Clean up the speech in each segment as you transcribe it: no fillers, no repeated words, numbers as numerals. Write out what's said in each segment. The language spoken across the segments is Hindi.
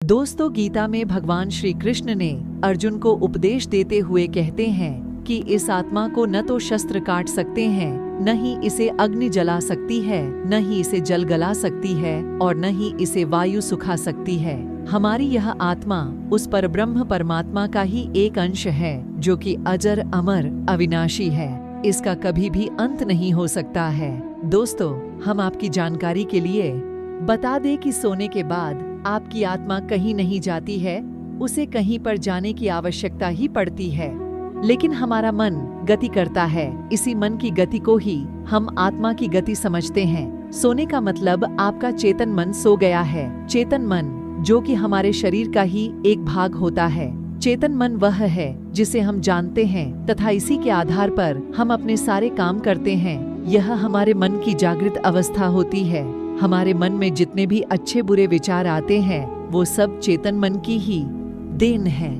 दोस्तों, गीता में भगवान श्री कृष्ण ने अर्जुन को उपदेश देते हुए कहते हैं कि इस आत्मा को न तो शस्त्र काट सकते हैं, न ही इसे अग्नि जला सकती है, न ही इसे जल गला सकती है और न ही इसे वायु सुखा सकती है। हमारी यह आत्मा उस परब्रह्म परमात्मा का ही एक अंश है जो कि अजर अमर अविनाशी है। इसका कभी भी अंत नहीं हो सकता है। दोस्तों, हम आपकी जानकारी के लिए बता दें कि सोने के बाद आपकी आत्मा कहीं नहीं जाती है, उसे कहीं पर जाने की आवश्यकता ही पड़ती है। लेकिन हमारा मन गति करता है, इसी मन की गति को ही हम आत्मा की गति समझते हैं। सोने का मतलब आपका चेतन मन सो गया है। चेतन मन जो कि हमारे शरीर का ही एक भाग होता है। चेतन मन वह है जिसे हम जानते हैं तथा इसी के आधार पर हम अपने सारे काम करते हैं। यह हमारे मन की जागृत अवस्था होती है। हमारे मन में जितने भी अच्छे बुरे विचार आते हैं वो सब चेतन मन की ही देन है।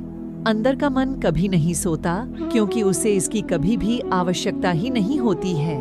अंदर का मन कभी नहीं सोता क्योंकि उसे इसकी कभी भी आवश्यकता ही नहीं होती है।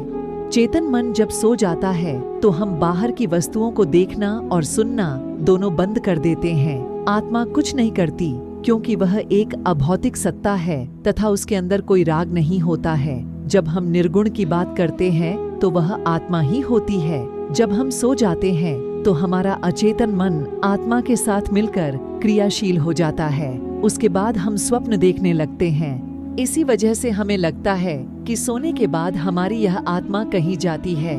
चेतन मन जब सो जाता है तो हम बाहर की वस्तुओं को देखना और सुनना दोनों बंद कर देते हैं। आत्मा कुछ नहीं करती क्योंकि वह एक अभौतिक सत्ता है तथा उसके अंदर कोई राग नहीं होता है। जब हम निर्गुण की बात करते हैं तो वह आत्मा ही होती है। जब हम सो जाते हैं तो हमारा अचेतन मन आत्मा के साथ मिलकर क्रियाशील हो जाता है। उसके बाद हम स्वप्न देखने लगते हैं। इसी वजह से हमें लगता है कि सोने के बाद हमारी यह आत्मा कहीं जाती है।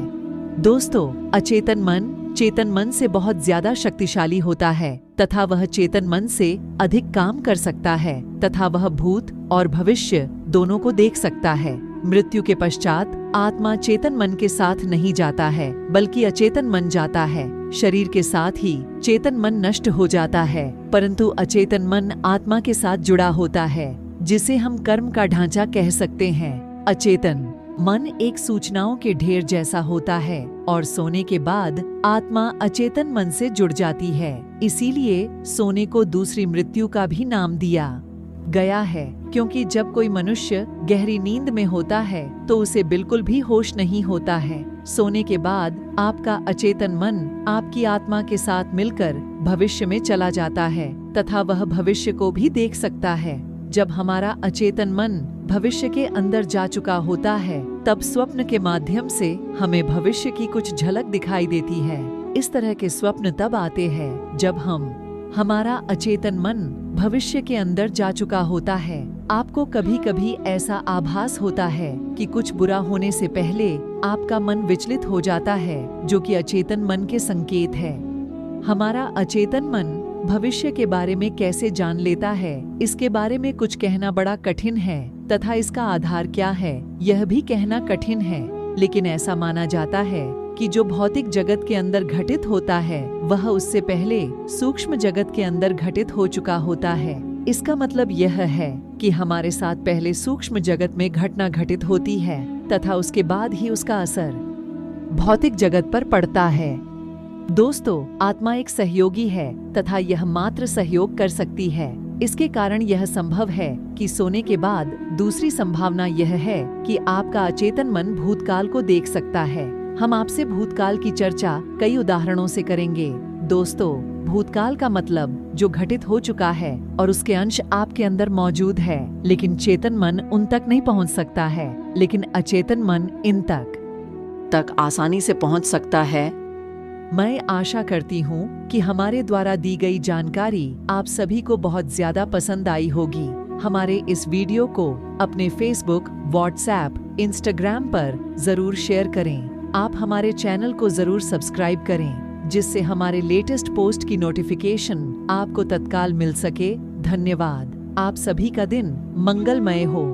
दोस्तों, अचेतन मन चेतन मन से बहुत ज्यादा शक्तिशाली होता है तथा वह चेतन मन से अधिक काम कर सकता है तथा वह भूत और भविष्य दोनों को देख सकता है। मृत्यु के पश्चात आत्मा चेतन मन के साथ नहीं जाता है बल्कि अचेतन मन जाता है। शरीर के साथ ही चेतन मन नष्ट हो जाता है, परंतु अचेतन मन आत्मा के साथ जुड़ा होता है, जिसे हम कर्म का ढांचा कह सकते हैं। अचेतन मन एक सूचनाओं के ढेर जैसा होता है और सोने के बाद आत्मा अचेतन मन से जुड़ जाती है। इसीलिए सोने को दूसरी मृत्यु का भी नाम दिया गया है, क्योंकि जब कोई मनुष्य गहरी नींद में होता है तो उसे बिल्कुल भी होश नहीं होता है। सोने के बाद आपका अचेतन मन आपकी आत्मा के साथ मिलकर भविष्य में चला जाता है तथा वह भविष्य को भी देख सकता है। जब हमारा अचेतन मन भविष्य के अंदर जा चुका होता है तब स्वप्न के माध्यम से हमें भविष्य की कुछ झलक दिखाई देती है। इस तरह के स्वप्न तब आते हैं जब हमारा अचेतन मन भविष्य के अंदर जा चुका होता है। आपको कभी कभी ऐसा आभास होता है कि कुछ बुरा होने से पहले आपका मन विचलित हो जाता है, जो कि अचेतन मन के संकेत है। हमारा अचेतन मन भविष्य के बारे में कैसे जान लेता है, इसके बारे में कुछ कहना बड़ा कठिन है तथा इसका आधार क्या है यह भी कहना कठिन है। लेकिन ऐसा माना जाता है कि जो भौतिक जगत के अंदर घटित होता है वह उससे पहले सूक्ष्म जगत के अंदर घटित हो चुका होता है। इसका मतलब यह है कि हमारे साथ पहले सूक्ष्म जगत में घटना घटित होती है तथा उसके बाद ही उसका असर भौतिक जगत पर पड़ता है। दोस्तों, आत्मा एक सहयोगी है तथा यह मात्र सहयोग कर सकती है। इसके कारण यह संभव है कि सोने के बाद दूसरी संभावना यह है कि आपका अचेतन मन भूतकाल को देख सकता है। हम आपसे भूतकाल की चर्चा कई उदाहरणों से करेंगे। दोस्तों, भूतकाल का मतलब जो घटित हो चुका है और उसके अंश आपके अंदर मौजूद है, लेकिन चेतन मन उन तक नहीं पहुंच सकता है, लेकिन अचेतन मन इन तक आसानी से पहुंच सकता है। मैं आशा करती हूँ कि हमारे द्वारा दी गई जानकारी आप सभी को बहुत ज्यादा पसंद आई होगी। हमारे इस वीडियो को अपने फेसबुक, व्हाट्सएप, इंस्टाग्राम पर जरूर शेयर करें। आप हमारे चैनल को जरूर सब्सक्राइब करें, जिससे हमारे लेटेस्ट पोस्ट की नोटिफिकेशन आपको तत्काल मिल सके। धन्यवाद। आप सभी का दिन मंगलमय हो।